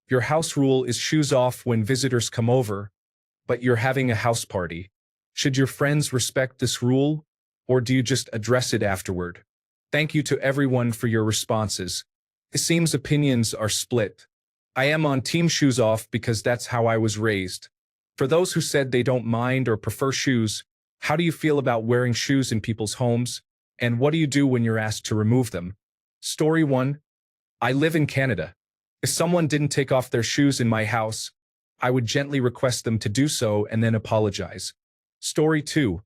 Your house rule is shoes off when visitors come over, but you're having a house party. Should your friends respect this rule, or do you just address it afterward? Thank you to everyone for your responses. It seems opinions are split. I am on team shoes off because that's how I was raised. For those who said they don't mind or prefer shoes, how do you feel about wearing shoes in people's homes, and what do you do when you're asked to remove them? Story 1. I live in Canada. If someone didn't take off their shoes in my house, I would gently request them to do so and then apologize. Story 2.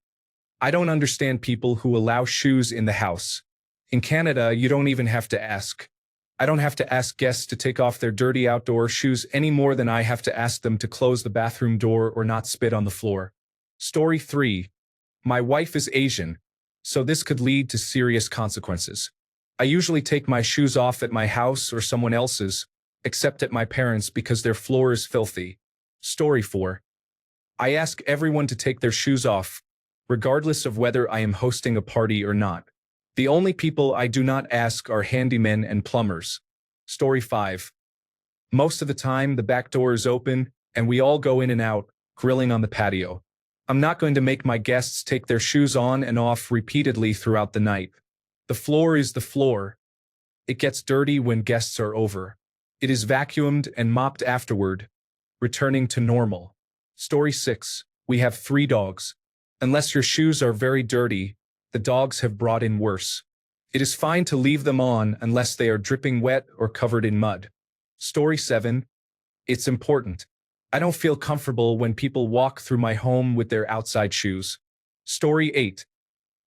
I don't understand people who allow shoes in the house. In Canada, you don't even have to ask. I don't have to ask guests to take off their dirty outdoor shoes any more than I have to ask them to close the bathroom door or not spit on the floor. Story 3. My wife is Asian, so this could lead to serious consequences. I usually take my shoes off at my house or someone else's, except at my parents' because their floor is filthy. Story 4. I ask everyone to take their shoes off, regardless of whether I am hosting a party or not. The only people I do not ask are handymen and plumbers. Story 5. Most of the time, the back door is open, and we all go in and out, grilling on the patio. I'm not going to make my guests take their shoes on and off repeatedly throughout the night. The floor is the floor. It gets dirty when guests are over. It is vacuumed and mopped afterward, returning to normal. Story 6. We have 3 dogs. Unless your shoes are very dirty, the dogs have brought in worse. It is fine to leave them on unless they are dripping wet or covered in mud. Story 7. It's important. I don't feel comfortable when people walk through my home with their outside shoes. Story 8.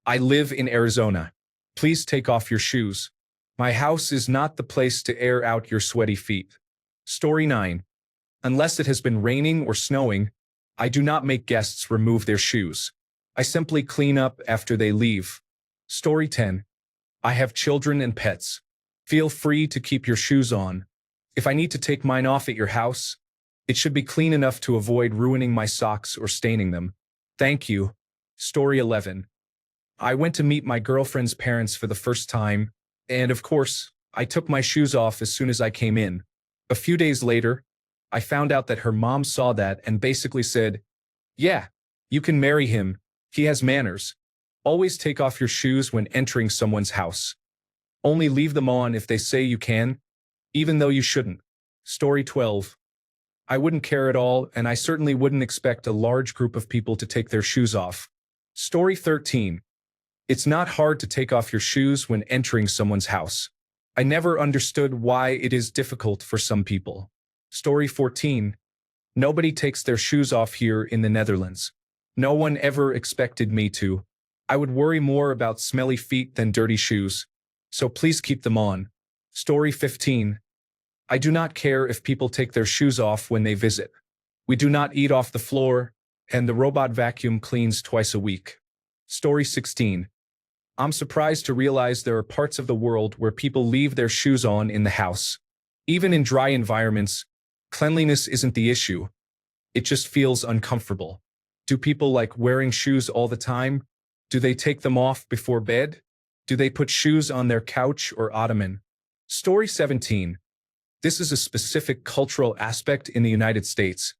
I live in Arizona. Please take off your shoes. My house is not the place to air out your sweaty feet. Story 9. Unless it has been raining or snowing, I do not make guests remove their shoes. I simply clean up after they leave. Story 10. I have children and pets. Feel free to keep your shoes on. If I need to take mine off at your house, it should be clean enough to avoid ruining my socks or staining them. Thank you. Story 11. I went to meet my girlfriend's parents for the first time, and of course, I took my shoes off as soon as I came in. A few days later, I found out that her mom saw that and basically said, "Yeah, you can marry him. He has manners. Always take off your shoes when entering someone's house. Only leave them on if they say you can, even though you shouldn't." Story 12. I wouldn't care at all, and I certainly wouldn't expect a large group of people to take their shoes off. Story 13. It's not hard to take off your shoes when entering someone's house. I never understood why it is difficult for some people. Story 14. Nobody takes their shoes off here in the Netherlands. No one ever expected me to. I would worry more about smelly feet than dirty shoes, so please keep them on. Story 15. I do not care if people take their shoes off when they visit. We do not eat off the floor, and the robot vacuum cleans twice a week. Story 16. I'm surprised to realize there are parts of the world where people leave their shoes on in the house. Even in dry environments, cleanliness isn't the issue. It just feels uncomfortable. Do people like wearing shoes all the time? Do they take them off before bed? Do they put shoes on their couch or ottoman? Story 17. This is a specific cultural aspect in the United States,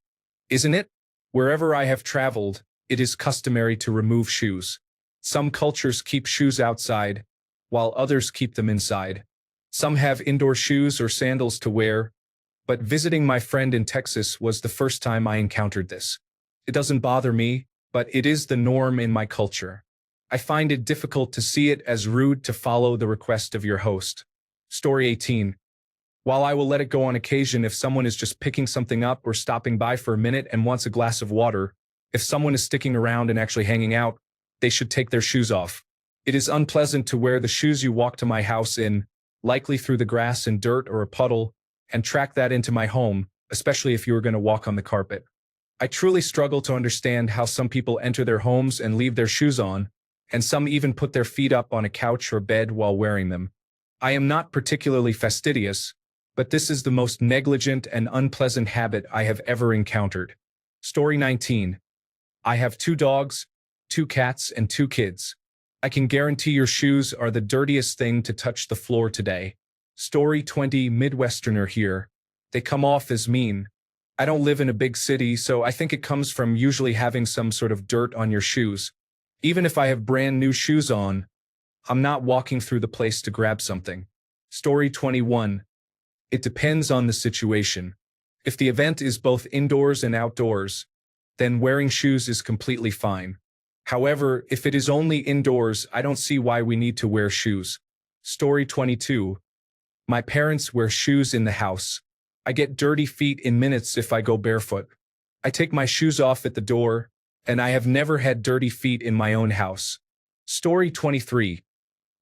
isn't it? Wherever I have traveled, it is customary to remove shoes. Some cultures keep shoes outside, while others keep them inside. Some have indoor shoes or sandals to wear, but visiting my friend in Texas was the first time I encountered this. It doesn't bother me, but it is the norm in my culture. I find it difficult to see it as rude to follow the request of your host. Story 18. While I will let it go on occasion if someone is just picking something up or stopping by for a minute and wants a glass of water, if someone is sticking around and actually hanging out, they should take their shoes off. It is unpleasant to wear the shoes you walk to my house in, likely through the grass and dirt or a puddle, and track that into my home, especially if you are going to walk on the carpet. I truly struggle to understand how some people enter their homes and leave their shoes on, and some even put their feet up on a couch or bed while wearing them. I am not particularly fastidious, but this is the most negligent and unpleasant habit I have ever encountered. Story 19. I have 2 dogs, 2 cats, and 2 kids. I can guarantee your shoes are the dirtiest thing to touch the floor today. Story 20. Midwesterner here. they come off as mean. I don't live in a big city, so I think it comes from usually having some sort of dirt on your shoes. Even if I have brand new shoes on, I'm not walking through the place to grab something. Story 21. It depends on the situation. If the event is both indoors and outdoors, then wearing shoes is completely fine. However, if it is only indoors, I don't see why we need to wear shoes. Story 22. My parents wear shoes in the house. I get dirty feet in minutes if I go barefoot. I take my shoes off at the door, and I have never had dirty feet in my own house. Story 23.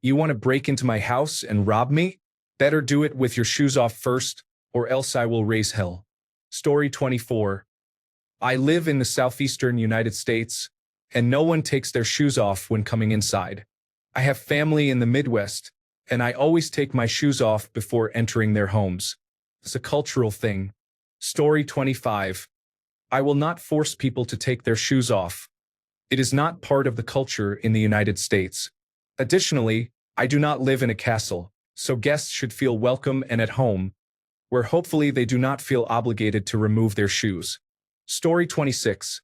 You want to break into my house and rob me? Better do it with your shoes off first, or else I will raise hell. Story 24. I live in the southeastern United States, and no one takes their shoes off when coming inside. I have family in the Midwest, and I always take my shoes off before entering their homes. It's a cultural thing. Story 25. I will not force people to take their shoes off. It is not part of the culture in the United States. Additionally, I do not live in a castle, so guests should feel welcome and at home, where hopefully they do not feel obligated to remove their shoes. Story 26.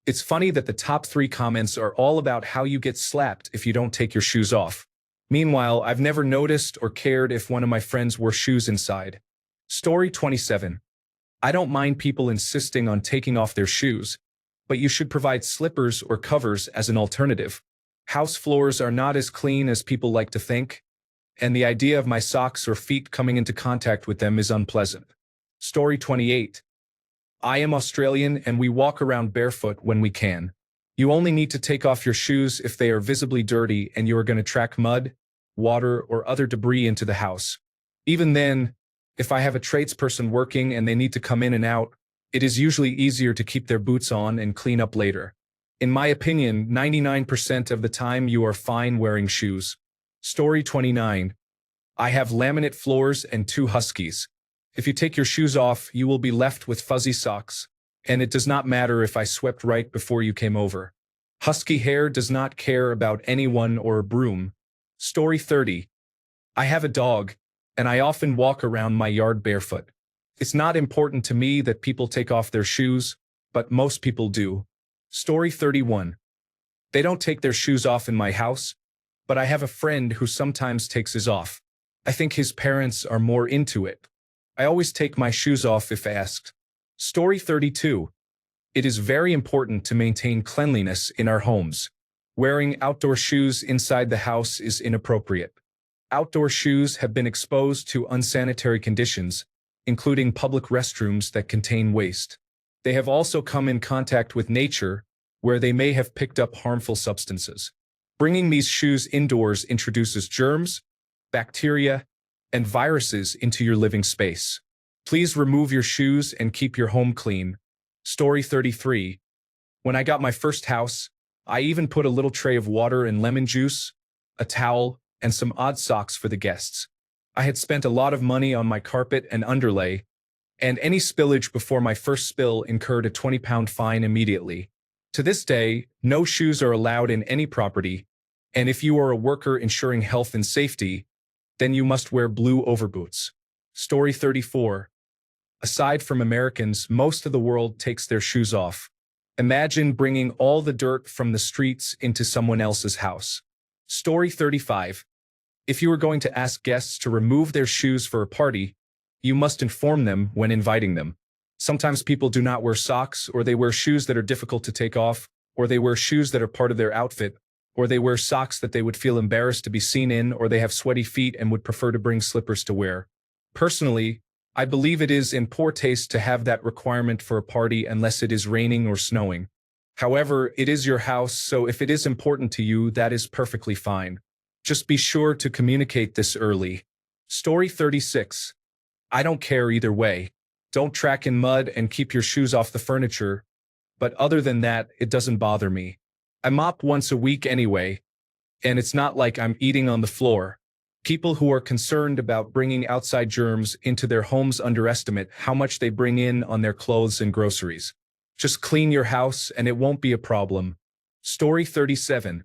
It's funny that the top 3 comments are all about how you get slapped if you don't take your shoes off. Meanwhile, I've never noticed or cared if one of my friends wore shoes inside. Story 27. I don't mind people insisting on taking off their shoes, but you should provide slippers or covers as an alternative. House floors are not as clean as people like to think, and the idea of my socks or feet coming into contact with them is unpleasant. Story 28. I am Australian and we walk around barefoot when we can. You only need to take off your shoes if they are visibly dirty and you are going to track mud, water, or other debris into the house. Even then, if I have a tradesperson working and they need to come in and out, it is usually easier to keep their boots on and clean up later. In my opinion, 99% of the time you are fine wearing shoes. Story 29. I have laminate floors and 2 huskies. If you take your shoes off, you will be left with fuzzy socks, and it does not matter if I swept right before you came over. Husky hair does not care about anyone or a broom. Story 30. I have a dog, and I often walk around my yard barefoot. It's not important to me that people take off their shoes, but most people do. Story 31. They don't take their shoes off in my house, but I have a friend who sometimes takes his off. I think his parents are more into it. I always take my shoes off if asked. Story 32. It is very important to maintain cleanliness in our homes. Wearing outdoor shoes inside the house is inappropriate. Outdoor shoes have been exposed to unsanitary conditions, including public restrooms that contain waste. They have also come in contact with nature, where they may have picked up harmful substances. Bringing these shoes indoors introduces germs, bacteria, and viruses into your living space. Please remove your shoes and keep your home clean. Story 33. When I got my first house, I even put a little tray of water and lemon juice, a towel, and some odd socks for the guests. I had spent a lot of money on my carpet and underlay, and any spillage before my first spill incurred a 20-pound fine immediately. To this day, no shoes are allowed in any property, and if you are a worker ensuring health and safety, then you must wear blue overboots. Story 34. Aside from Americans, most of the world takes their shoes off. Imagine bringing all the dirt from the streets into someone else's house. Story 35. If you are going to ask guests to remove their shoes for a party, you must inform them when inviting them. Sometimes people do not wear socks, or they wear shoes that are difficult to take off, or they wear shoes that are part of their outfit, or they wear socks that they would feel embarrassed to be seen in, or they have sweaty feet and would prefer to bring slippers to wear. Personally, I believe it is in poor taste to have that requirement for a party unless it is raining or snowing. However, it is your house, so if it is important to you, that is perfectly fine. Just be sure to communicate this early. Story 36. I don't care either way. Don't track in mud and keep your shoes off the furniture, but other than that, it doesn't bother me. I mop once a week anyway, and it's not like I'm eating on the floor. People who are concerned about bringing outside germs into their homes underestimate how much they bring in on their clothes and groceries. Just clean your house and it won't be a problem. Story 37.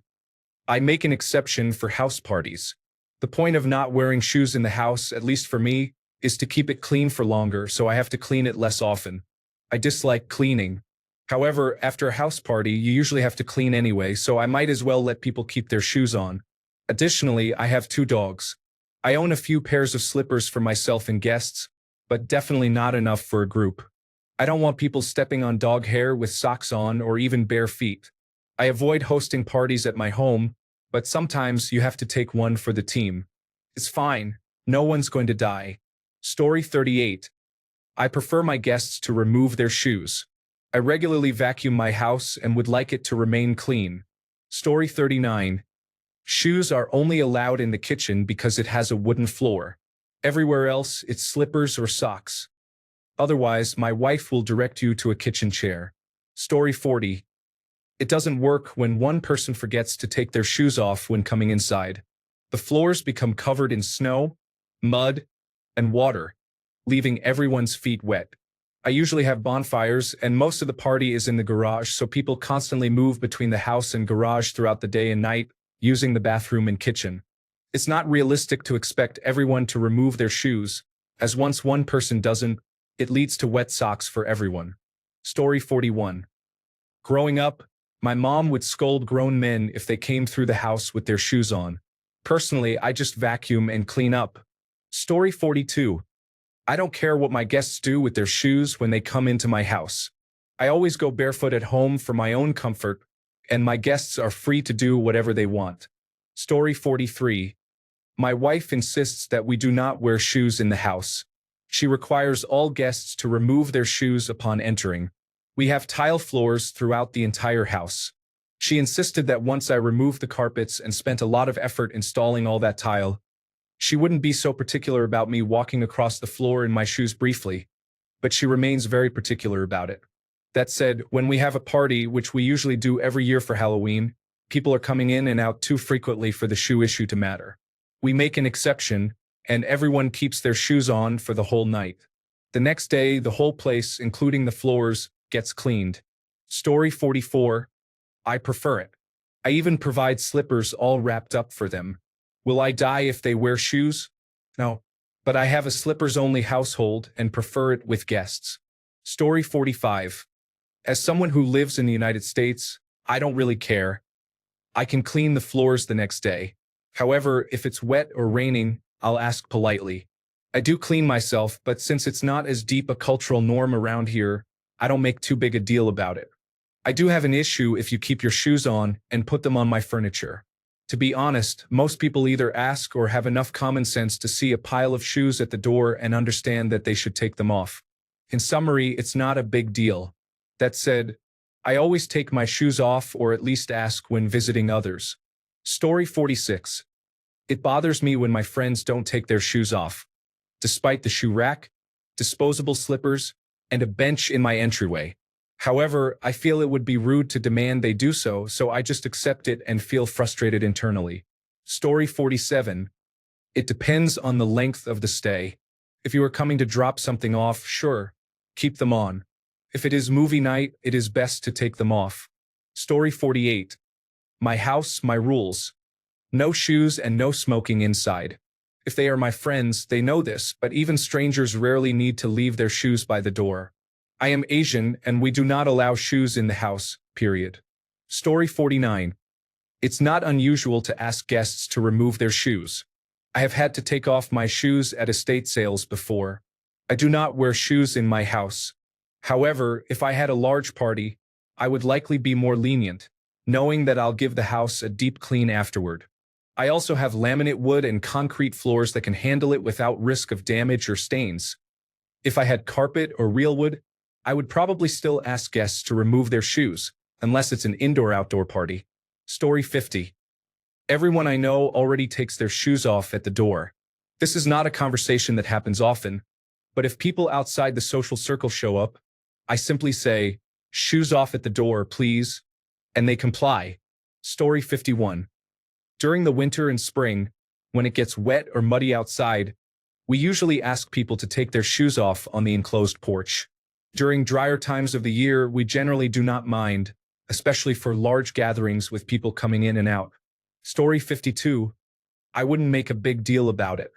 I make an exception for house parties. The point of not wearing shoes in the house, at least for me, is to keep it clean for longer, so I have to clean it less often. I dislike cleaning. However, after a house party, you usually have to clean anyway, so I might as well let people keep their shoes on. Additionally, I have 2 dogs. I own a few pairs of slippers for myself and guests, but definitely not enough for a group. I don't want people stepping on dog hair with socks on or even bare feet. I avoid hosting parties at my home, but sometimes you have to take one for the team. It's fine. No one's going to die. Story 38. I prefer my guests to remove their shoes. I regularly vacuum my house and would like it to remain clean. Story 39. Shoes are only allowed in the kitchen because it has a wooden floor. Everywhere else, it's slippers or socks. Otherwise, my wife will direct you to a kitchen chair. Story 40. It doesn't work when one person forgets to take their shoes off when coming inside. The floors become covered in snow, mud, and water, leaving everyone's feet wet. I usually have bonfires, and most of the party is in the garage, so people constantly move between the house and garage throughout the day and night, using the bathroom and kitchen. It's not realistic to expect everyone to remove their shoes, as once one person doesn't, it leads to wet socks for everyone. Story 41. Growing up, my mom would scold grown men if they came through the house with their shoes on. Personally, I just vacuum and clean up. Story 42. I don't care what my guests do with their shoes when they come into my house. I always go barefoot at home for my own comfort, and my guests are free to do whatever they want. Story 43. My wife insists that we do not wear shoes in the house. She requires all guests to remove their shoes upon entering. We have tile floors throughout the entire house. She insisted that once I removed the carpets and spent a lot of effort installing all that tile, she wouldn't be so particular about me walking across the floor in my shoes briefly, but she remains very particular about it. That said, when we have a party, which we usually do every year for Halloween, people are coming in and out too frequently for the shoe issue to matter. We make an exception, and everyone keeps their shoes on for the whole night. The next day, the whole place, including the floors, gets cleaned. Story 44. I prefer it. I even provide slippers all wrapped up for them. Will I die if they wear shoes? No, but I have a slippers-only household and prefer it with guests. Story 45. As someone who lives in the United States, I don't really care. I can clean the floors the next day. However, if it's wet or raining, I'll ask politely. I do clean myself, but since it's not as deep a cultural norm around here, I don't make too big a deal about it. I do have an issue if you keep your shoes on and put them on my furniture. To be honest, most people either ask or have enough common sense to see a pile of shoes at the door and understand that they should take them off. In summary, it's not a big deal. That said, I always take my shoes off or at least ask when visiting others. Story 46. It bothers me when my friends don't take their shoes off. Despite the shoe rack, disposable slippers, and a bench in my entryway. However, I feel it would be rude to demand they do so, so I just accept it and feel frustrated internally. Story 47. It depends on the length of the stay. If you are coming to drop something off, sure, keep them on. If it is movie night, it is best to take them off. Story 48. My house, my rules. No shoes and no smoking inside. If they are my friends, they know this, but even strangers rarely need to leave their shoes by the door. I am Asian, and we do not allow shoes in the house, period. Story 49. It's not unusual to ask guests to remove their shoes. I have had to take off my shoes at estate sales before. I do not wear shoes in my house. However, if I had a large party, I would likely be more lenient, knowing that I'll give the house a deep clean afterward. I also have laminate wood and concrete floors that can handle it without risk of damage or stains. If I had carpet or real wood, I would probably still ask guests to remove their shoes, unless it's an indoor-outdoor party. Story 50. Everyone I know already takes their shoes off at the door. This is not a conversation that happens often, but if people outside the social circle show up, I simply say, "Shoes off at the door, please," and they comply. Story 51. During the winter and spring, when it gets wet or muddy outside, we usually ask people to take their shoes off on the enclosed porch. During drier times of the year, we generally do not mind, especially for large gatherings with people coming in and out. Story 52. I wouldn't make a big deal about it.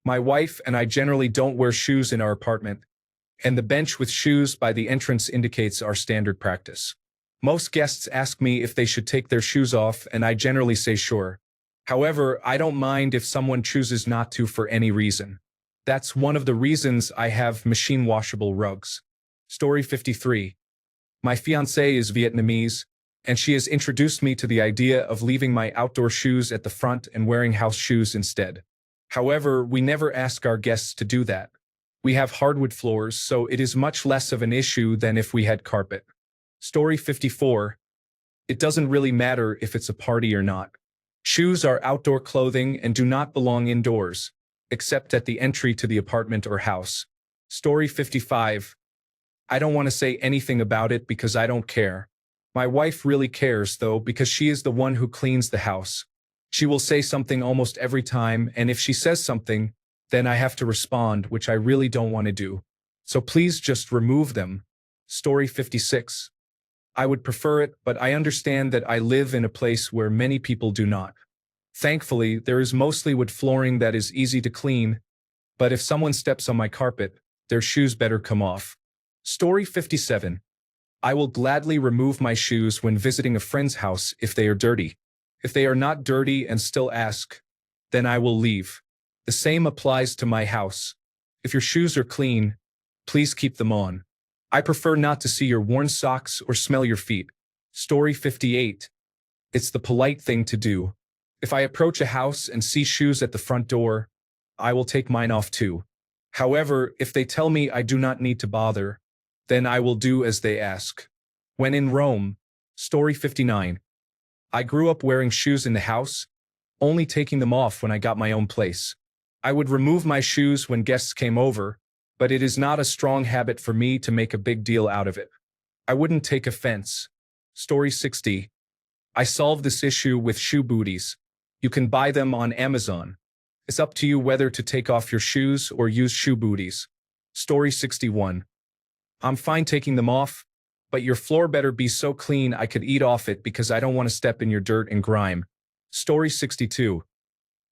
My wife and I generally don't wear shoes in our apartment, and the bench with shoes by the entrance indicates our standard practice. Most guests ask me if they should take their shoes off, and I generally say sure. However, I don't mind if someone chooses not to for any reason. That's one of the reasons I have machine washable rugs. Story 53. My fiancée is Vietnamese, and she has introduced me to the idea of leaving my outdoor shoes at the front and wearing house shoes instead. However, we never ask our guests to do that. We have hardwood floors, so it is much less of an issue than if we had carpet. Story 54. It doesn't really matter if it's a party or not. Shoes are outdoor clothing and do not belong indoors, except at the entry to the apartment or house. Story 55. I don't want to say anything about it because I don't care. My wife really cares, though, because she is the one who cleans the house. She will say something almost every time, and if she says something, then I have to respond, which I really don't want to do. So please just remove them. Story 56. I would prefer it, but I understand that I live in a place where many people do not. Thankfully, there is mostly wood flooring that is easy to clean, but if someone steps on my carpet, their shoes better come off. Story 57. I will gladly remove my shoes when visiting a friend's house if they are dirty. If they are not dirty and still ask, then I will leave. The same applies to my house. If your shoes are clean, please keep them on. I prefer not to see your worn socks or smell your feet. Story 58. It's the polite thing to do. If I approach a house and see shoes at the front door, I will take mine off too. However, if they tell me I do not need to bother, then I will do as they ask. When in Rome. Story 59. I grew up wearing shoes in the house, only taking them off when I got my own place. I would remove my shoes when guests came over, but it is not a strong habit for me to make a big deal out of it. I wouldn't take offense. Story 60. I solved this issue with shoe booties. You can buy them on Amazon. It's up to you whether to take off your shoes or use shoe booties. Story 61. I'm fine taking them off, but your floor better be so clean I could eat off it because I don't want to step in your dirt and grime. Story 62.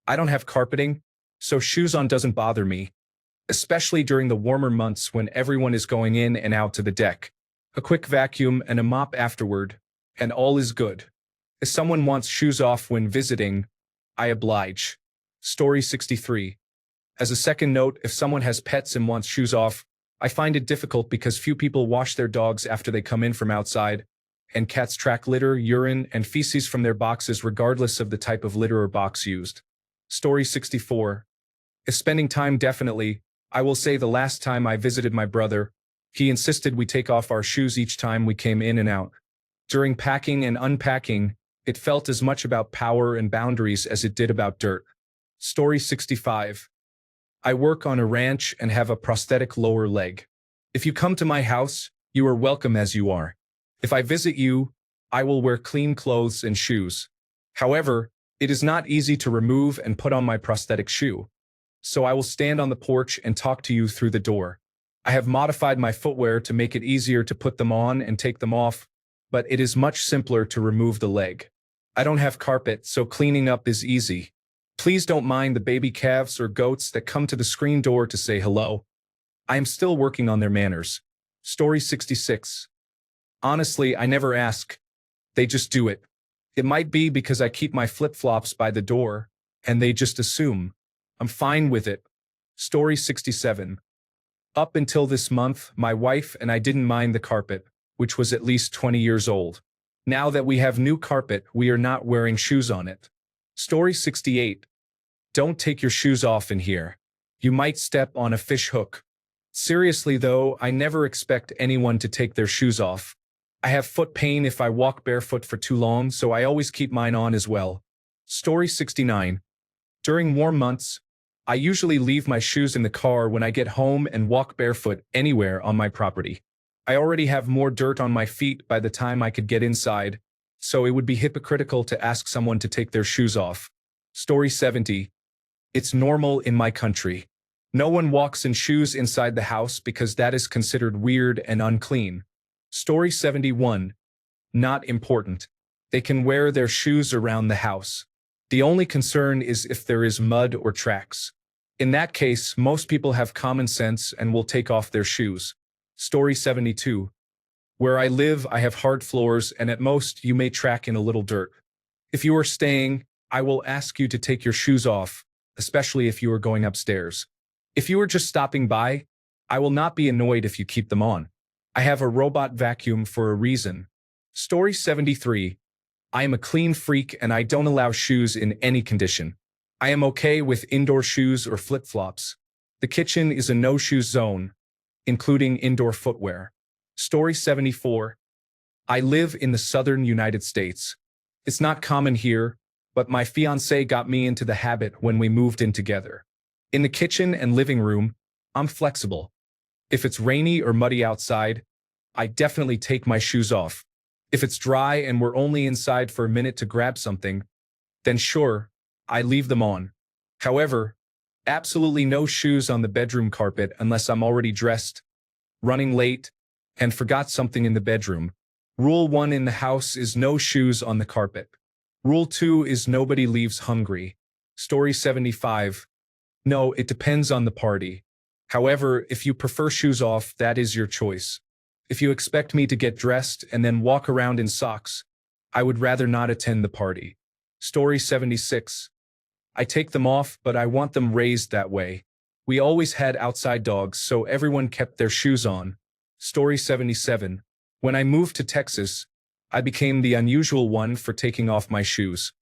I don't have carpeting, so shoes on doesn't bother me, especially during the warmer months when everyone is going in and out to the deck. A quick vacuum and a mop afterward, and all is good. If someone wants shoes off when visiting, I oblige. Story 63. As a second note, if someone has pets and wants shoes off, I find it difficult because few people wash their dogs after they come in from outside, and cats track litter, urine, and feces from their boxes regardless of the type of litter or box used. Story 64. If spending time, definitely. I will say the last time I visited my brother, he insisted we take off our shoes each time we came in and out. During packing and unpacking, it felt as much about power and boundaries as it did about dirt. Story 65. I work on a ranch and have a prosthetic lower leg. If you come to my house, you are welcome as you are. If I visit you, I will wear clean clothes and shoes. However, it is not easy to remove and put on my prosthetic shoe. So I will stand on the porch and talk to you through the door. I have modified my footwear to make it easier to put them on and take them off, but it is much simpler to remove the leg. I don't have carpet, so cleaning up is easy. Please don't mind the baby calves or goats that come to the screen door to say hello. I am still working on their manners. Story 66. Honestly, I never ask. They just do it. It might be because I keep my flip-flops by the door, and they just assume. I'm fine with it. Story 67. Up until this month, my wife and I didn't mind the carpet, which was at least 20 years old. Now that we have new carpet, we are not wearing shoes on it. Story 68. Don't take your shoes off in here. You might step on a fish hook. Seriously though, I never expect anyone to take their shoes off. I have foot pain if I walk barefoot for too long, so I always keep mine on as well. Story 69. During warm months, I usually leave my shoes in the car when I get home and walk barefoot anywhere on my property. I already have more dirt on my feet by the time I could get inside, so it would be hypocritical to ask someone to take their shoes off. Story 70. It's normal in my country. No one walks in shoes inside the house because that is considered weird and unclean. Story 71. Not important. They can wear their shoes around the house. The only concern is if there is mud or tracks. In that case, most people have common sense and will take off their shoes. Story 72. Where I live, I have hard floors, and at most, you may track in a little dirt. If you are staying, I will ask you to take your shoes off, especially if you are going upstairs. If you are just stopping by, I will not be annoyed if you keep them on. I have a robot vacuum for a reason. Story 73. I am a clean freak and I don't allow shoes in any condition. I am okay with indoor shoes or flip-flops. The kitchen is a no-shoes zone, including indoor footwear. Story 74. I live in the southern United States. It's not common here, but my fiancé got me into the habit when we moved in together. In the kitchen and living room, I'm flexible. If it's rainy or muddy outside, I definitely take my shoes off. If it's dry and we're only inside for a minute to grab something, then sure, I leave them on. However, absolutely no shoes on the bedroom carpet unless I'm already dressed, running late, and forgot something in the bedroom. Rule 1 in the house is no shoes on the carpet. Rule 2 is nobody leaves hungry. Story 75. No, it depends on the party. However, if you prefer shoes off, that is your choice. If you expect me to get dressed and then walk around in socks, I would rather not attend the party. Story 76. I take them off, but I want them raised that way. We always had outside dogs, so everyone kept their shoes on. Story 77. When I moved to Texas, I became the unusual one for taking off my shoes.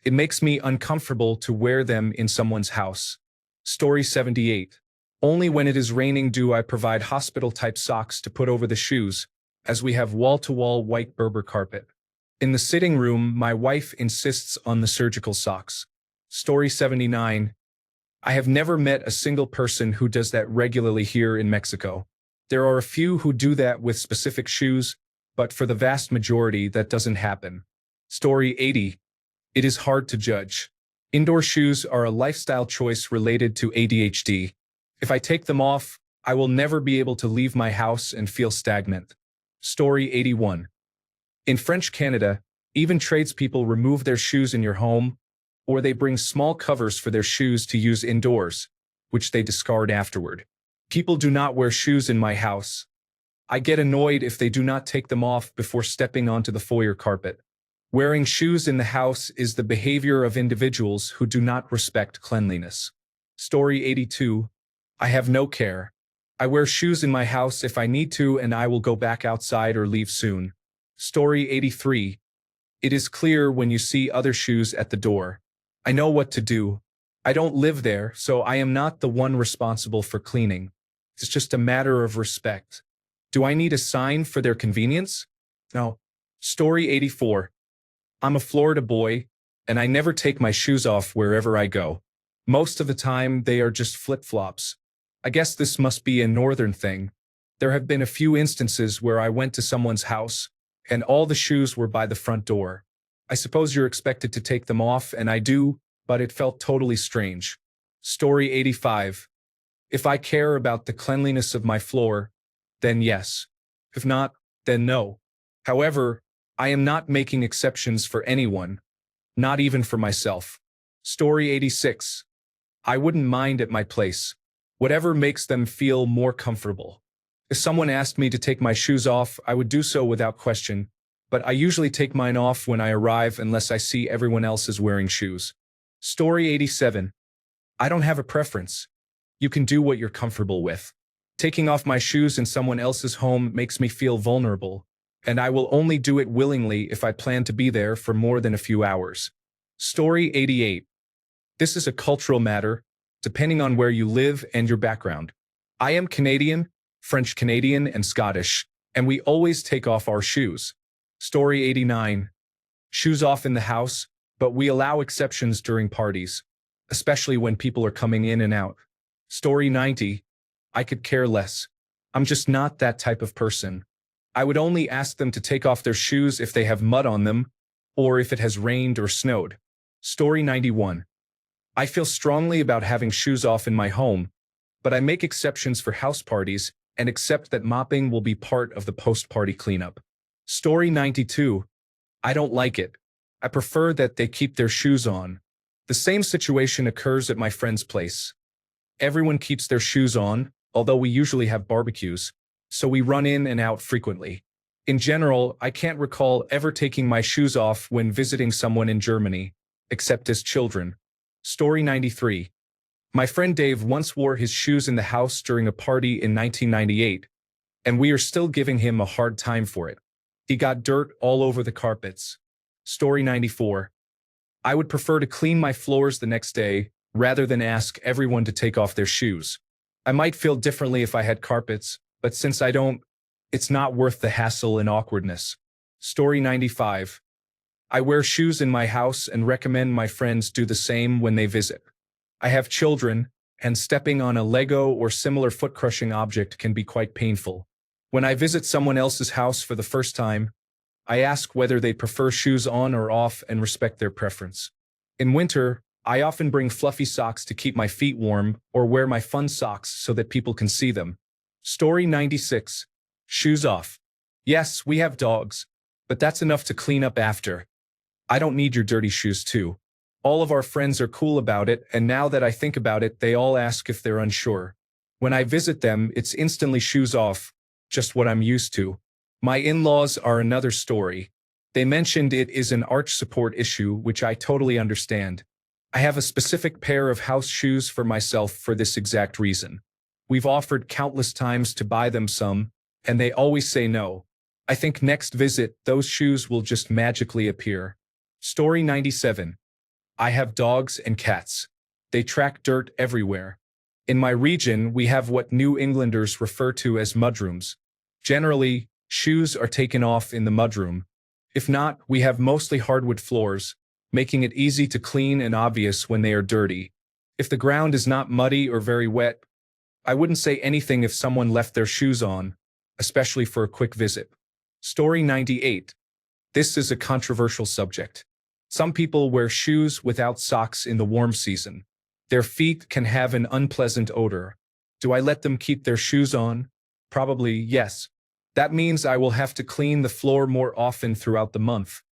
It makes me uncomfortable to wear them in someone's house. Story 78. Only when it is raining do I provide hospital-type socks to put over the shoes, as we have wall-to-wall white Berber carpet. In the sitting room, my wife insists on the surgical socks. Story 79. I have never met a single person who does that regularly here in Mexico. There are a few who do that with specific shoes, but for the vast majority, that doesn't happen. Story 80. It is hard to judge. Indoor shoes are a lifestyle choice related to ADHD. If I take them off, I will never be able to leave my house and feel stagnant. Story 81. In French Canada, even tradespeople remove their shoes in your home, or they bring small covers for their shoes to use indoors, which they discard afterward. People do not wear shoes in my house. I get annoyed if they do not take them off before stepping onto the foyer carpet. Wearing shoes in the house is the behavior of individuals who do not respect cleanliness. Story 82. I have no care. I wear shoes in my house if I need to, and I will go back outside or leave soon. Story 83. It is clear when you see other shoes at the door. I know what to do. I don't live there, so I am not the one responsible for cleaning. It's just a matter of respect. Do I need a sign for their convenience? No. Story 84. I'm a Florida boy, and I never take my shoes off wherever I go. Most of the time, they are just flip-flops. I guess this must be a northern thing. There have been a few instances where I went to someone's house, and all the shoes were by the front door. I suppose you're expected to take them off, and I do, but it felt totally strange. Story 85. If I care about the cleanliness of my floor, then yes. If not, then no. However, I am not making exceptions for anyone, not even for myself. Story 86. I wouldn't mind at my place. Whatever makes them feel more comfortable. If someone asked me to take my shoes off, I would do so without question, but I usually take mine off when I arrive unless I see everyone else is wearing shoes. Story 87. I don't have a preference. You can do what you're comfortable with. Taking off my shoes in someone else's home makes me feel vulnerable, and I will only do it willingly if I plan to be there for more than a few hours. Story 88. This is a cultural matter, depending on where you live and your background. I am Canadian, French Canadian, and Scottish, and we always take off our shoes. Story 89. Shoes off in the house, but we allow exceptions during parties, especially when people are coming in and out. Story 90. I could care less. I'm just not that type of person. I would only ask them to take off their shoes if they have mud on them, or if it has rained or snowed. Story 91. I feel strongly about having shoes off in my home, but I make exceptions for house parties and accept that mopping will be part of the post-party cleanup. Story 92. I don't like it. I prefer that they keep their shoes on. The same situation occurs at my friend's place. Everyone keeps their shoes on, although we usually have barbecues, so we run in and out frequently. In general, I can't recall ever taking my shoes off when visiting someone in Germany, except as children. Story 93. My friend Dave once wore his shoes in the house during a party in 1998, and we are still giving him a hard time for it. He got dirt all over the carpets. Story 94. I would prefer to clean my floors the next day rather than ask everyone to take off their shoes. I might feel differently if I had carpets, but since I don't, it's not worth the hassle and awkwardness. Story 95. I wear shoes in my house and recommend my friends do the same when they visit. I have children, and stepping on a Lego or similar foot-crushing object can be quite painful. When I visit someone else's house for the first time, I ask whether they prefer shoes on or off and respect their preference. In winter, I often bring fluffy socks to keep my feet warm or wear my fun socks so that people can see them. Story 96. Shoes off. Yes, we have dogs, but that's enough to clean up after. I don't need your dirty shoes too. All of our friends are cool about it, and now that I think about it, they all ask if they're unsure. When I visit them, it's instantly shoes off, just what I'm used to. My in-laws are another story. They mentioned it is an arch support issue, which I totally understand. I have a specific pair of house shoes for myself for this exact reason. We've offered countless times to buy them some, and they always say no. I think next visit, those shoes will just magically appear. Story 97. I have dogs and cats. They track dirt everywhere. In my region, we have what New Englanders refer to as mudrooms. Generally, shoes are taken off in the mudroom. If not, we have mostly hardwood floors, making it easy to clean and obvious when they are dirty. If the ground is not muddy or very wet, I wouldn't say anything if someone left their shoes on, especially for a quick visit. Story 98. This is a controversial subject. Some people wear shoes without socks in the warm season. Their feet can have an unpleasant odor. Do I let them keep their shoes on? Probably yes. That means I will have to clean the floor more often throughout the month.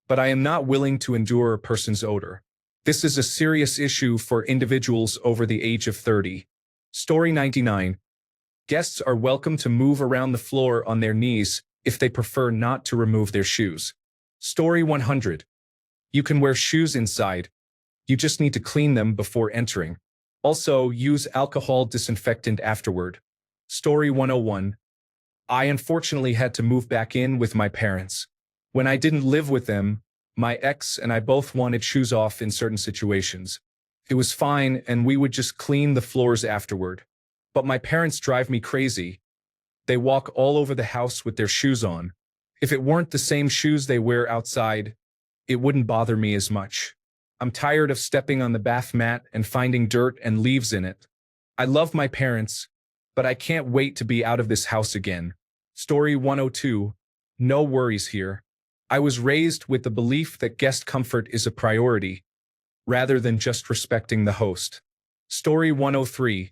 But I am not willing to endure a person's odor. This is a serious issue for individuals over the age of 30. Story 99. Guests are welcome to move around the floor on their knees if they prefer not to remove their shoes. Story 100. You can wear shoes inside. You just need to clean them before entering. Also, use alcohol disinfectant afterward. Story 101. I unfortunately had to move back in with my parents. When I didn't live with them, my ex and I both wanted shoes off in certain situations. It was fine, and we would just clean the floors afterward. But my parents drive me crazy. They walk all over the house with their shoes on. If it weren't the same shoes they wear outside, it wouldn't bother me as much. I'm tired of stepping on the bath mat and finding dirt and leaves in it. I love my parents, but I can't wait to be out of this house again. Story 102. No worries here. I was raised with the belief that guest comfort is a priority, rather than just respecting the host. Story 103.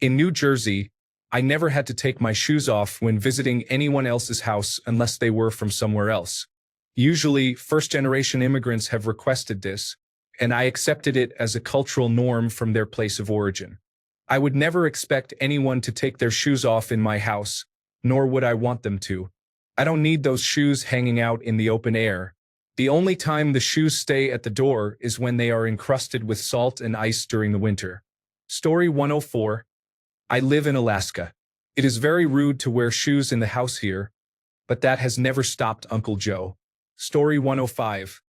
In New Jersey, I never had to take my shoes off when visiting anyone else's house unless they were from somewhere else. Usually, first-generation immigrants have requested this, and I accepted it as a cultural norm from their place of origin. I would never expect anyone to take their shoes off in my house, nor would I want them to. I don't need those shoes hanging out in the open air. The only time the shoes stay at the door is when they are encrusted with salt and ice during the winter. Story 104. I live in Alaska. It is very rude to wear shoes in the house here, but that has never stopped Uncle Joe. Story 105.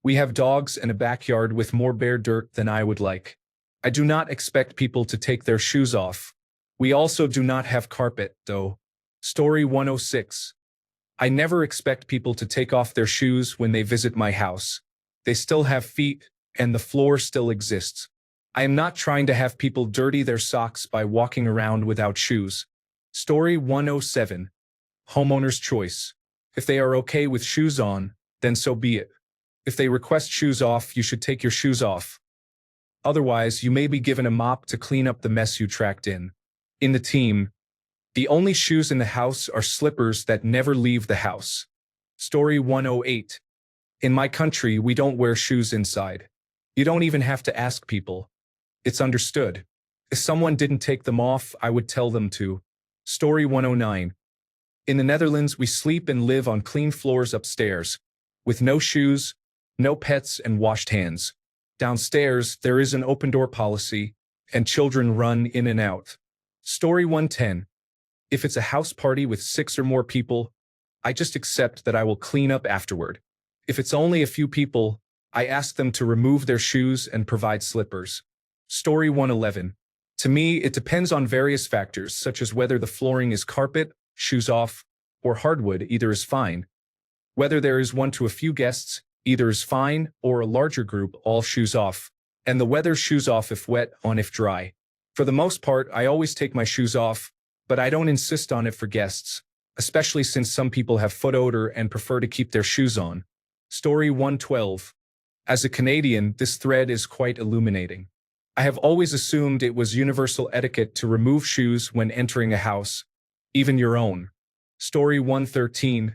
We have dogs and a backyard with more bare dirt than I would like. I do not expect people to take their shoes off. We also do not have carpet, though. Story 106. I never expect people to take off their shoes when they visit my house. They still have feet, and the floor still exists. I am not trying to have people dirty their socks by walking around without shoes. Story 107. Homeowner's choice. If they are okay with shoes on, then so be it. If they request shoes off, you should take your shoes off. Otherwise, you may be given a mop to clean up the mess you tracked in. In the team, the only shoes in the house are slippers that never leave the house. Story 108. In my country, we don't wear shoes inside. You don't even have to ask people. It's understood. If someone didn't take them off, I would tell them to. Story 109. In the Netherlands, we sleep and live on clean floors upstairs, with no shoes, no pets, and washed hands. Downstairs, there is an open-door policy, and children run in and out. Story 110. If it's a house party with 6 or more people, I just accept that I will clean up afterward. If it's only a few people, I ask them to remove their shoes and provide slippers. Story 111. To me, it depends on various factors, such as whether the flooring is carpet, shoes off, or hardwood, either is fine. Whether there is 1 to a few guests, either is fine, or a larger group, all shoes off. And the weather, shoes off if wet, on if dry. For the most part, I always take my shoes off, but I don't insist on it for guests, especially since some people have foot odor and prefer to keep their shoes on. Story 112. As a Canadian, this thread is quite illuminating. I have always assumed it was universal etiquette to remove shoes when entering a house, even your own. Story 113.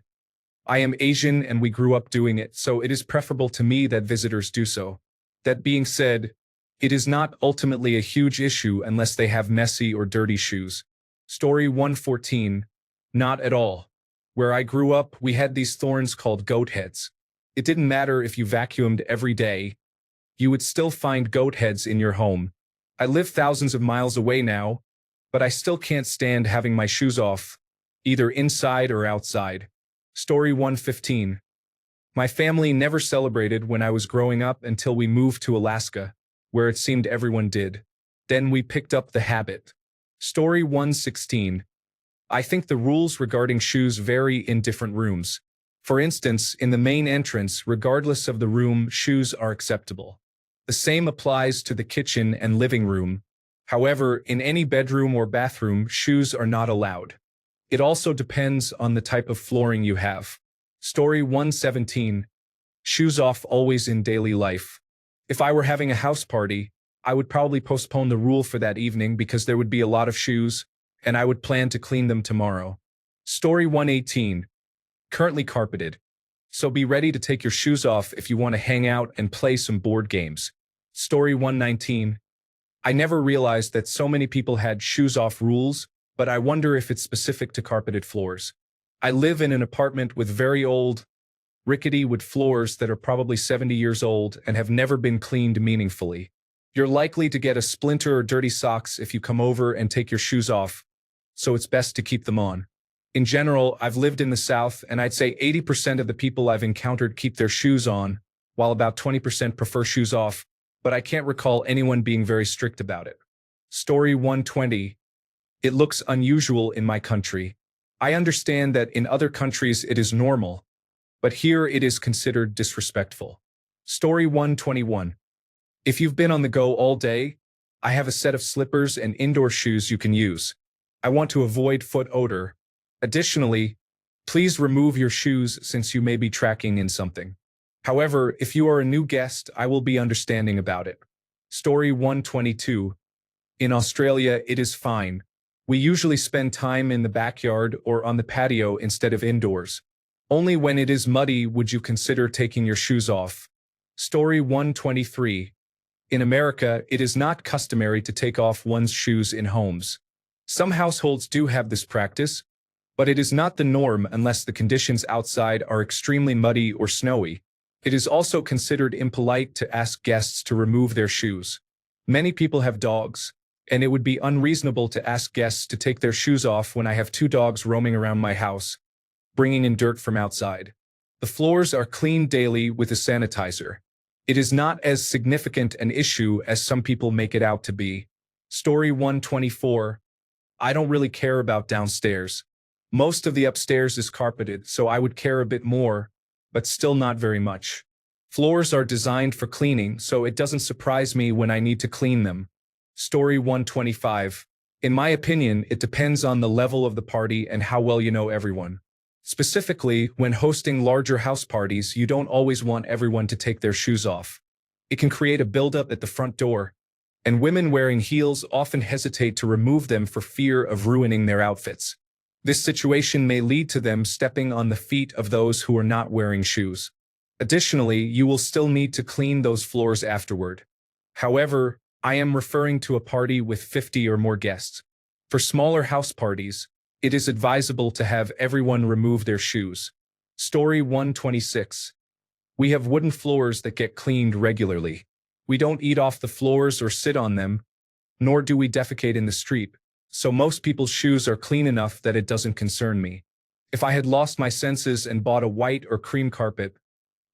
I am Asian and we grew up doing it, so it is preferable to me that visitors do so. That being said, it is not ultimately a huge issue unless they have messy or dirty shoes. Story 114. Not at all. Where I grew up, we had these thorns called goat heads. It didn't matter if you vacuumed every day, you would still find goat heads in your home. I live thousands of miles away now, but I still can't stand having my shoes off, either inside or outside. Story 115. My family never celebrated when I was growing up until we moved to Alaska, where it seemed everyone did. Then we picked up the habit. Story 116. I think the rules regarding shoes vary in different rooms. For instance, in the main entrance, regardless of the room, shoes are acceptable. The same applies to the kitchen and living room. However, in any bedroom or bathroom, shoes are not allowed. It also depends on the type of flooring you have. Story 117. Shoes off always in daily life. If I were having a house party, I would probably postpone the rule for that evening because there would be a lot of shoes, and I would plan to clean them tomorrow. Story 118. Currently carpeted. So be ready to take your shoes off if you want to hang out and play some board games. Story 119. I never realized that so many people had shoes off rules, but I wonder if it's specific to carpeted floors. I live in an apartment with very old, rickety wood floors that are probably 70 years old and have never been cleaned meaningfully. You're likely to get a splinter or dirty socks if you come over and take your shoes off, so it's best to keep them on. In general, I've lived in the South, and I'd say 80% of the people I've encountered keep their shoes on, while about 20% prefer shoes off, but I can't recall anyone being very strict about it. Story 120. It looks unusual in my country. I understand that in other countries it is normal, but here it is considered disrespectful. Story 121. If you've been on the go all day, I have a set of slippers and indoor shoes you can use. I want to avoid foot odor. Additionally, please remove your shoes since you may be tracking in something. However, if you are a new guest, I will be understanding about it. Story 122. In Australia, it is fine. We usually spend time in the backyard or on the patio instead of indoors. Only when it is muddy would you consider taking your shoes off. Story 123. In America, it is not customary to take off one's shoes in homes. Some households do have this practice, but it is not the norm unless the conditions outside are extremely muddy or snowy. It is also considered impolite to ask guests to remove their shoes. Many people have dogs, and it would be unreasonable to ask guests to take their shoes off when I have 2 dogs roaming around my house, bringing in dirt from outside. The floors are cleaned daily with a sanitizer. It is not as significant an issue as some people make it out to be. Story 124. I don't really care about downstairs. Most of the upstairs is carpeted, so I would care a bit more, but still not very much. Floors are designed for cleaning, so it doesn't surprise me when I need to clean them. Story 125. In my opinion, it depends on the level of the party and how well you know everyone. Specifically, when hosting larger house parties, you don't always want everyone to take their shoes off. It can create a buildup at the front door, and women wearing heels often hesitate to remove them for fear of ruining their outfits. This situation may lead to them stepping on the feet of those who are not wearing shoes. Additionally, you will still need to clean those floors afterward. However, I am referring to a party with 50 or more guests. For smaller house parties, it is advisable to have everyone remove their shoes. Story 126. We have wooden floors that get cleaned regularly. We don't eat off the floors or sit on them, nor do we defecate in the street, so most people's shoes are clean enough that it doesn't concern me. If I had lost my senses and bought a white or cream carpet,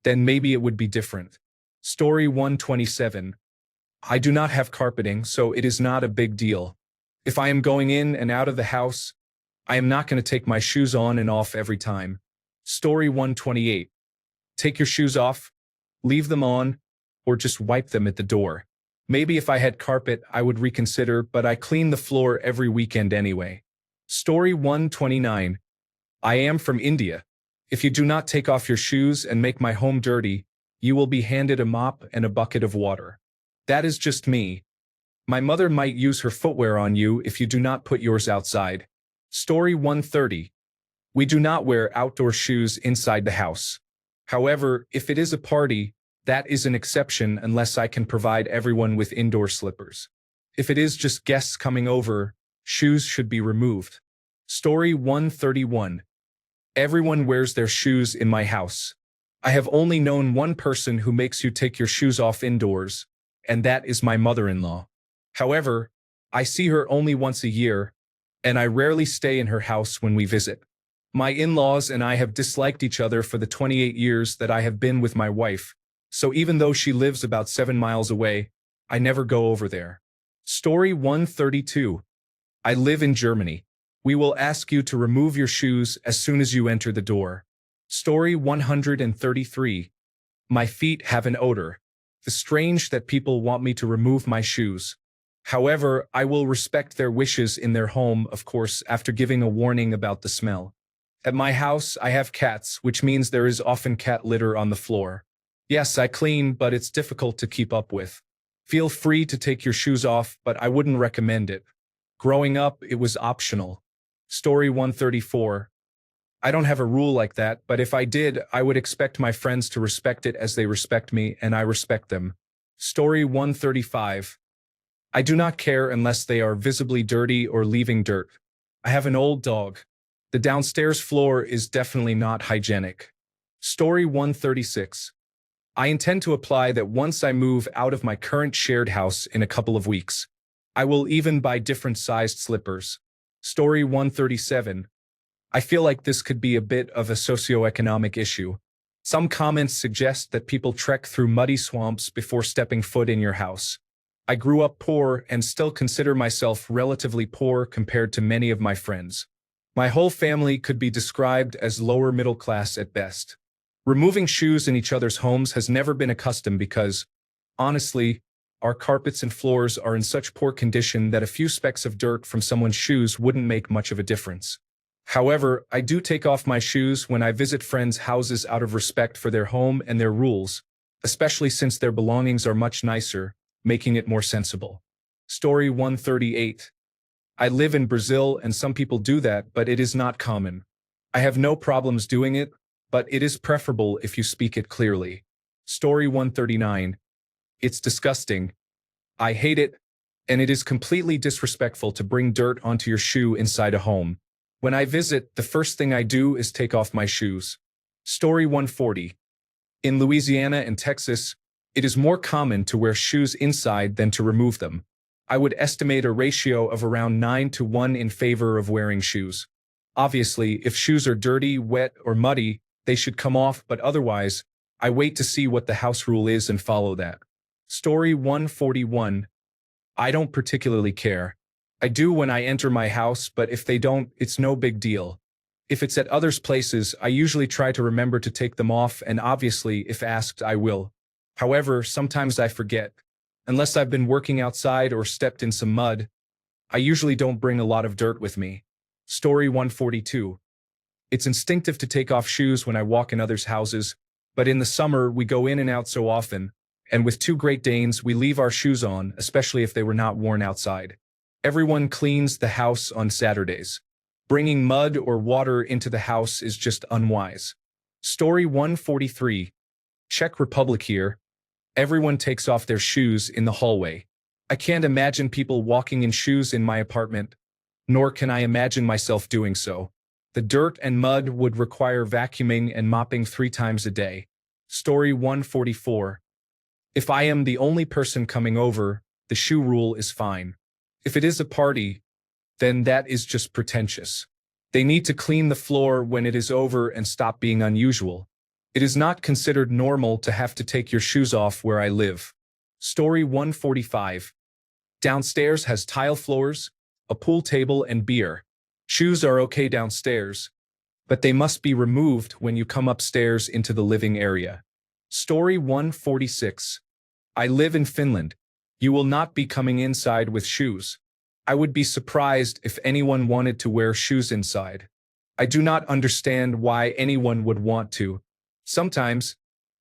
then maybe it would be different. Story 127. I do not have carpeting, so it is not a big deal. If I am going in and out of the house, I am not going to take my shoes on and off every time. Story 128. Take your shoes off, leave them on, or just wipe them at the door. Maybe if I had carpet, I would reconsider, but I clean the floor every weekend anyway. Story 129. I am from India. If you do not take off your shoes and make my home dirty, you will be handed a mop and a bucket of water. That is just me. My mother might use her footwear on you if you do not put yours outside. Story 130. We do not wear outdoor shoes inside the house. However, if it is a party, that is an exception unless I can provide everyone with indoor slippers. If it is just guests coming over, shoes should be removed. Story 131. Everyone wears their shoes in my house. I have only known one person who makes you take your shoes off indoors, and that is my mother-in-law. However, I see her only once a year, and I rarely stay in her house when we visit. My in-laws and I have disliked each other for the 28 years that I have been with my wife, so even though she lives about 7 miles away, I never go over there. Story 132. I live in Germany. We will ask you to remove your shoes as soon as you enter the door. Story 133. My feet have an odor. It's strange that people want me to remove my shoes. However, I will respect their wishes in their home, of course, after giving a warning about the smell. At my house, I have cats, which means there is often cat litter on the floor. Yes, I clean, but it's difficult to keep up with. Feel free to take your shoes off, but I wouldn't recommend it. Growing up, it was optional. Story 134. I don't have a rule like that, but if I did, I would expect my friends to respect it as they respect me, and I respect them. Story 135. I do not care unless they are visibly dirty or leaving dirt. I have an old dog. The downstairs floor is definitely not hygienic. Story 136. I intend to apply that once I move out of my current shared house in a couple of weeks. I will even buy different sized slippers. Story 137. I feel like this could be a bit of a socioeconomic issue. Some comments suggest that people trek through muddy swamps before stepping foot in your house. I grew up poor and still consider myself relatively poor compared to many of my friends. My whole family could be described as lower middle class at best. Removing shoes in each other's homes has never been a custom because, honestly, our carpets and floors are in such poor condition that a few specks of dirt from someone's shoes wouldn't make much of a difference. However, I do take off my shoes when I visit friends' houses out of respect for their home and their rules, especially since their belongings are much nicer, making it more sensible. Story 138. I live in Brazil and some people do that, but it is not common. I have no problems doing it, but it is preferable if you speak it clearly. Story 139. It's disgusting. I hate it, and it is completely disrespectful to bring dirt onto your shoe inside a home. When I visit, the first thing I do is take off my shoes. Story 140. In Louisiana and Texas, it is more common to wear shoes inside than to remove them. I would estimate a ratio of around 9-1 in favor of wearing shoes. Obviously, if shoes are dirty, wet, or muddy, they should come off, but otherwise, I wait to see what the house rule is and follow that. Story 141. I don't particularly care. I do when I enter my house, but if they don't, it's no big deal. If it's at others' places, I usually try to remember to take them off, and obviously, if asked, I will. However, sometimes I forget. Unless I've been working outside or stepped in some mud, I usually don't bring a lot of dirt with me. Story 142. It's instinctive to take off shoes when I walk in others' houses, but in the summer, we go in and out so often, and with 2 Great Danes, we leave our shoes on, especially if they were not worn outside. Everyone cleans the house on Saturdays. Bringing mud or water into the house is just unwise. Story 143. Czech Republic here. Everyone takes off their shoes in the hallway. I can't imagine people walking in shoes in my apartment, nor can I imagine myself doing so. The dirt and mud would require vacuuming and mopping 3 times a day. Story 144. If I am the only person coming over, the shoe rule is fine. If it is a party, then that is just pretentious. They need to clean the floor when it is over and stop being unusual. It is not considered normal to have to take your shoes off where I live. Story 145. Downstairs has tile floors, a pool table, and beer. Shoes are okay downstairs, but they must be removed when you come upstairs into the living area. Story 146. I live in Finland. You will not be coming inside with shoes. I would be surprised if anyone wanted to wear shoes inside. I do not understand why anyone would want to. Sometimes,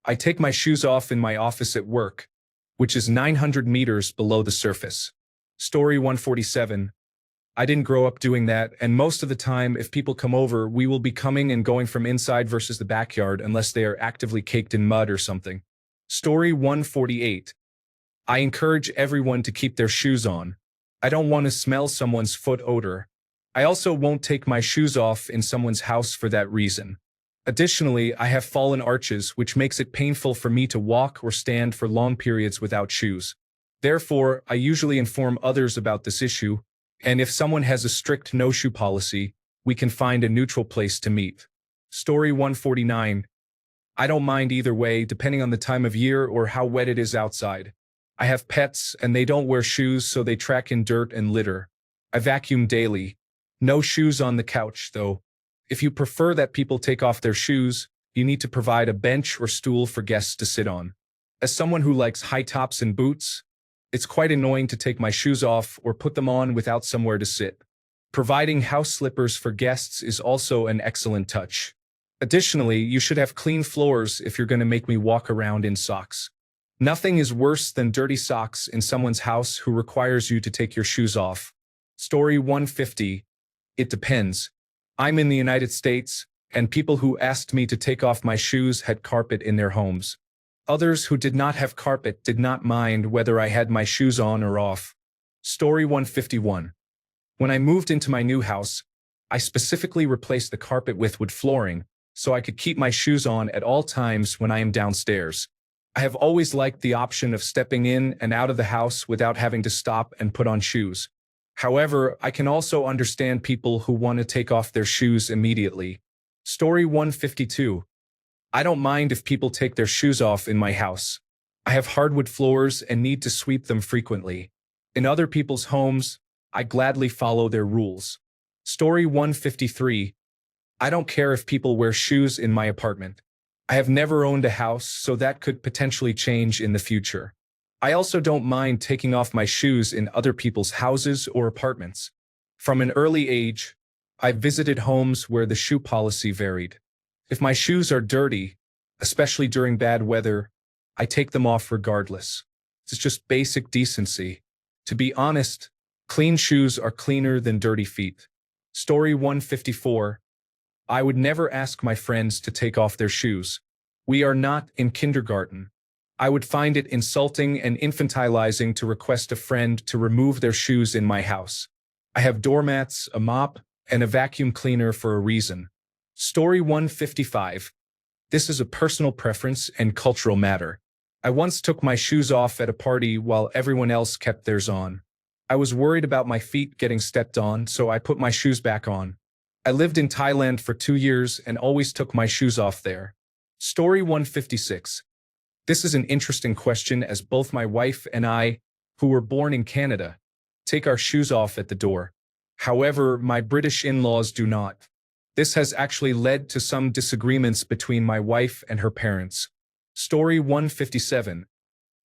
I take my shoes off in my office at work, which is 900 meters below the surface. Story 147. I didn't grow up doing that, and most of the time, if people come over, we will be coming and going from inside versus the backyard unless they are actively caked in mud or something. Story 148. I encourage everyone to keep their shoes on. I don't want to smell someone's foot odor. I also won't take my shoes off in someone's house for that reason. Additionally, I have fallen arches, which makes it painful for me to walk or stand for long periods without shoes. Therefore, I usually inform others about this issue, and if someone has a strict no-shoe policy, we can find a neutral place to meet. Story 149. I don't mind either way, depending on the time of year or how wet it is outside. I have pets, and they don't wear shoes, so they track in dirt and litter. I vacuum daily. No shoes on the couch, though. If you prefer that people take off their shoes, you need to provide a bench or stool for guests to sit on. As someone who likes high tops and boots, it's quite annoying to take my shoes off or put them on without somewhere to sit. Providing house slippers for guests is also an excellent touch. Additionally, you should have clean floors if you're going to make me walk around in socks. Nothing is worse than dirty socks in someone's house who requires you to take your shoes off. Story 150. It depends. I'm in the United States, and people who asked me to take off my shoes had carpet in their homes. Others who did not have carpet did not mind whether I had my shoes on or off. Story 151. When I moved into my new house, I specifically replaced the carpet with wood flooring so I could keep my shoes on at all times when I am downstairs. I have always liked the option of stepping in and out of the house without having to stop and put on shoes. However, I can also understand people who want to take off their shoes immediately. Story 152. I don't mind if people take their shoes off in my house. I have hardwood floors and need to sweep them frequently. In other people's homes, I gladly follow their rules. Story 153. I don't care if people wear shoes in my apartment. I have never owned a house, so that could potentially change in the future. I also don't mind taking off my shoes in other people's houses or apartments. From an early age, I visited homes where the shoe policy varied. If my shoes are dirty, especially during bad weather, I take them off regardless. It's just basic decency. To be honest, clean shoes are cleaner than dirty feet. Story 154. I would never ask my friends to take off their shoes. We are not in kindergarten. I would find it insulting and infantilizing to request a friend to remove their shoes in my house. I have doormats, a mop, and a vacuum cleaner for a reason. Story 155. This is a personal preference and cultural matter. I once took my shoes off at a party while everyone else kept theirs on. I was worried about my feet getting stepped on, so I put my shoes back on. I lived in Thailand for 2 years and always took my shoes off there. Story 156. This is an interesting question as both my wife and I, who were born in Canada, take our shoes off at the door. However, my British in-laws do not. This has actually led to some disagreements between my wife and her parents. Story 157.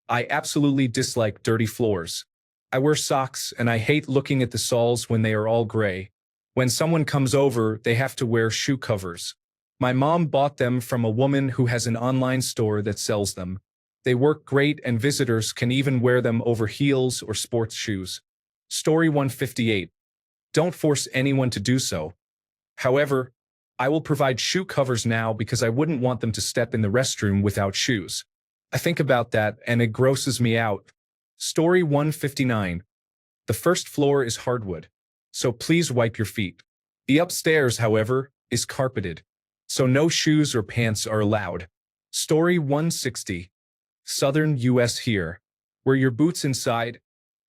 I absolutely dislike dirty floors. I wear socks and I hate looking at the soles when they are all gray. When someone comes over, they have to wear shoe covers. My mom bought them from a woman who has an online store that sells them. They work great and visitors can even wear them over heels or sports shoes. Story 158. Don't force anyone to do so. However, I will provide shoe covers now because I wouldn't want them to step in the restroom without shoes. I think about that and it grosses me out. Story 159. The first floor is hardwood, so please wipe your feet. The upstairs, however, is carpeted, so no shoes or pants are allowed. Story 160. Southern US here. Wear your boots inside,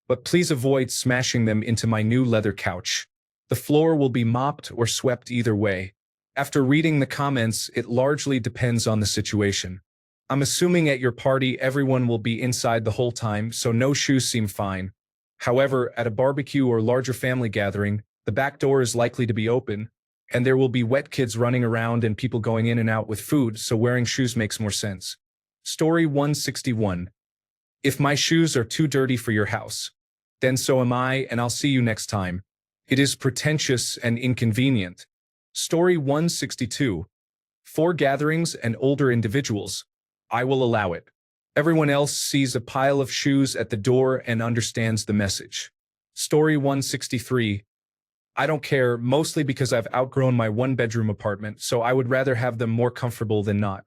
but please avoid smashing them into my new leather couch. The floor will be mopped or swept either way. After reading the comments, it largely depends on the situation. I'm assuming at your party everyone will be inside the whole time, so no shoes seem fine. However, at a barbecue or larger family gathering, the back door is likely to be open, and there will be wet kids running around and people going in and out with food, so wearing shoes makes more sense. Story 161. If my shoes are too dirty for your house, then so am I, and I'll see you next time. It is pretentious and inconvenient. Story 162. For gatherings and older individuals, I will allow it. Everyone else sees a pile of shoes at the door and understands the message. Story 163. I don't care, mostly because I've outgrown my one-bedroom apartment, so I would rather have them more comfortable than not.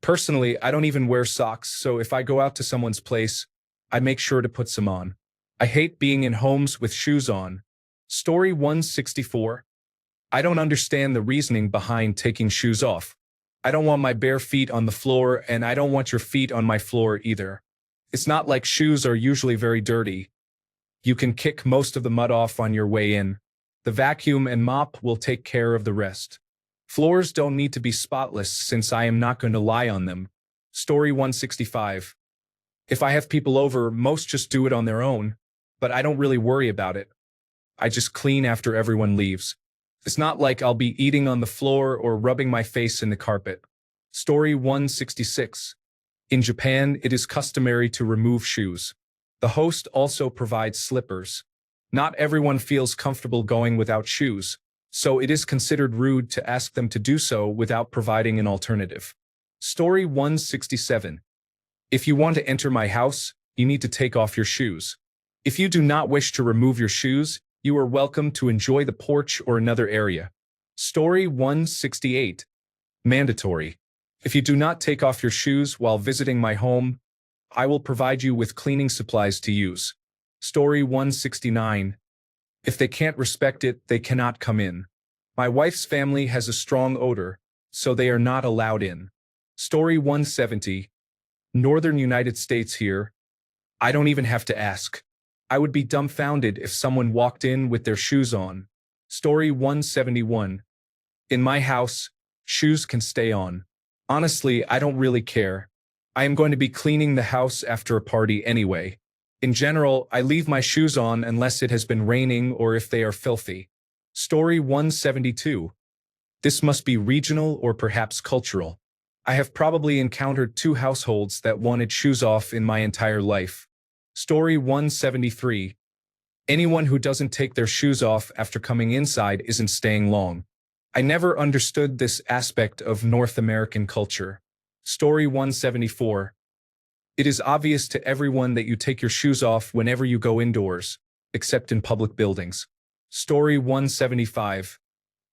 Personally, I don't even wear socks, so if I go out to someone's place, I make sure to put some on. I hate being in homes with shoes on. Story 164. I don't understand the reasoning behind taking shoes off. I don't want my bare feet on the floor, and I don't want your feet on my floor either. It's not like shoes are usually very dirty. You can kick most of the mud off on your way in. The vacuum and mop will take care of the rest. Floors don't need to be spotless since I am not going to lie on them. Story 165. If I have people over, most just do it on their own, but I don't really worry about it. I just clean after everyone leaves. It's not like I'll be eating on the floor or rubbing my face in the carpet. Story 166. In Japan, it is customary to remove shoes. The host also provides slippers. Not everyone feels comfortable going without shoes, so it is considered rude to ask them to do so without providing an alternative. Story 167. If you want to enter my house, you need to take off your shoes. If you do not wish to remove your shoes, you are welcome to enjoy the porch or another area. Story 168. Mandatory. If you do not take off your shoes while visiting my home, I will provide you with cleaning supplies to use. Story 169. If they can't respect it, they cannot come in. My wife's family has a strong odor, so they are not allowed in. Story 170. Northern United States here. I don't even have to ask. I would be dumbfounded if someone walked in with their shoes on. Story 171. In my house, shoes can stay on. Honestly, I don't really care. I am going to be cleaning the house after a party anyway. In general, I leave my shoes on unless it has been raining or if they are filthy. Story 172. This must be regional or perhaps cultural. I have probably encountered 2 households that wanted shoes off in my entire life. Story 173. Anyone who doesn't take their shoes off after coming inside isn't staying long. I never understood this aspect of North American culture. Story 174. It is obvious to everyone that you take your shoes off whenever you go indoors, except in public buildings. Story 175.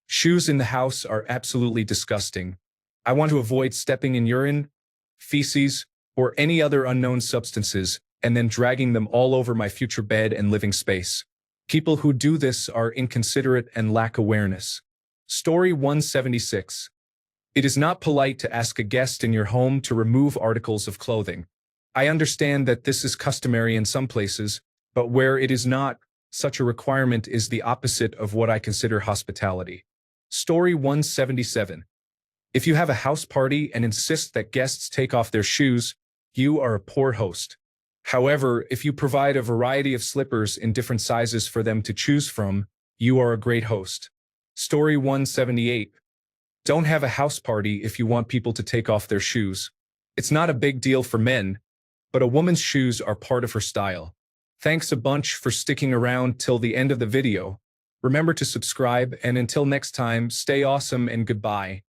Shoes in the house are absolutely disgusting. I want to avoid stepping in urine, feces, or any other unknown substances, and then dragging them all over my future bed and living space. People who do this are inconsiderate and lack awareness. Story 176. It is not polite to ask a guest in your home to remove articles of clothing. I understand that this is customary in some places, but where it is not, such a requirement is the opposite of what I consider hospitality. Story 177. If you have a house party and insist that guests take off their shoes, you are a poor host. However, if you provide a variety of slippers in different sizes for them to choose from, you are a great host. Story 178. Don't have a house party if you want people to take off their shoes. It's not a big deal for men, but a woman's shoes are part of her style. Thanks a bunch for sticking around till the end of the video. Remember to subscribe, and until next time, stay awesome and goodbye.